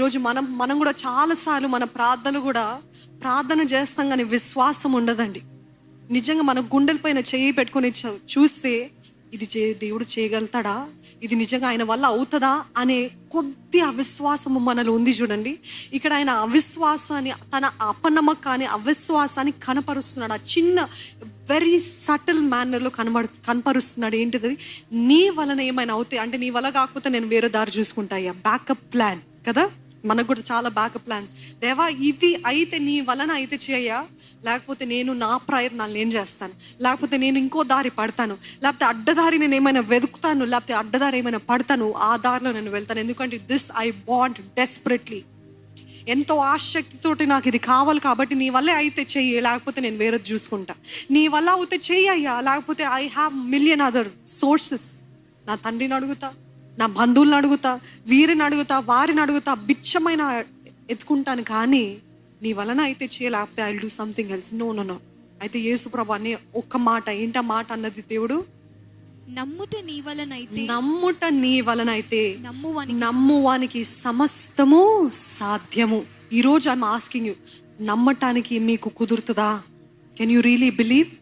ఈరోజు మనం మనం కూడా చాలాసార్లు మన ప్రార్థనలు కూడా ప్రార్థన చేస్తాం కానీ విశ్వాసం ఉండదండి. నిజంగా మన గుండెలపైన చేయి పెట్టుకొని చూస్తే ఇది దేవుడు చేయగలుగుతాడా, ఇది నిజంగా ఆయన వల్ల అవుతుందా అనే కొద్ది అవిశ్వాసము మనలో ఉంది చూడండి. ఇక్కడ ఆయన అవిశ్వాసాన్ని, తన అపనమ్మకాన్ని, అవిశ్వాసాన్ని కనపరుస్తున్నాడు. ఆ చిన్న వెరీ సటిల్ మేనర్లో కనపరుస్తున్నాడు. ఏంటిది? నీ వలన ఏమైనా అవుతాయి అంటే, నీ వల్ల కాకపోతే నేను వేరే దారి చూసుకుంటా. బ్యాకప్ ప్లాన్ కదా, మనకు కూడా చాలా బ్యాకప్ ప్లాన్స్. దేవా ఇది అయితే నీ వలన అయితే చేయా, లేకపోతే నేను నా ప్రయత్నాలు నేను చేస్తాను, లేకపోతే నేను ఇంకో దారి పడతాను, లేకపోతే అడ్డదారి నేను ఏమైనా వెతుకుతాను, లేకపోతే అడ్డదారి ఏమైనా పడతాను, ఆ దారిలో నేను వెళ్తాను. ఎందుకంటే దిస్ ఐ వాంట్ డెస్పరేట్లీ, ఎంతో ఆసక్తితోటి నాకు ఇది కావాలి కాబట్టి నీ వల్లే అయితే చెయ్యి, లేకపోతే నేను వేరేది చూసుకుంటా. నీ వల్ల అయితే చెయ్యి అయ్యా, లేకపోతే I have million other sources. నా తండ్రిని అడుగుతా, నా బంధువులను అడుగుతా, వీరిని అడుగుతా, వారిని అడుగుతా, బిచ్చమైన ఎత్తుకుంటాను. కానీ నీ వలన అయితే చేయలేకపోతే I will do something else. No no no. అయితే యేసు ప్రభు అనే ఒక్క మాట, ఏంటా మాట అన్నది దేవుడు? నమ్ముట నీ వలనైతే, నమ్ముట నీ వలనైతే నమ్మువానికి సమస్తము సాధ్యము. ఈరోజు ఐఎమ్ ఆస్కింగ్ యూ, నమ్మటానికి మీకు కుదురుతుందా? Can you really believe?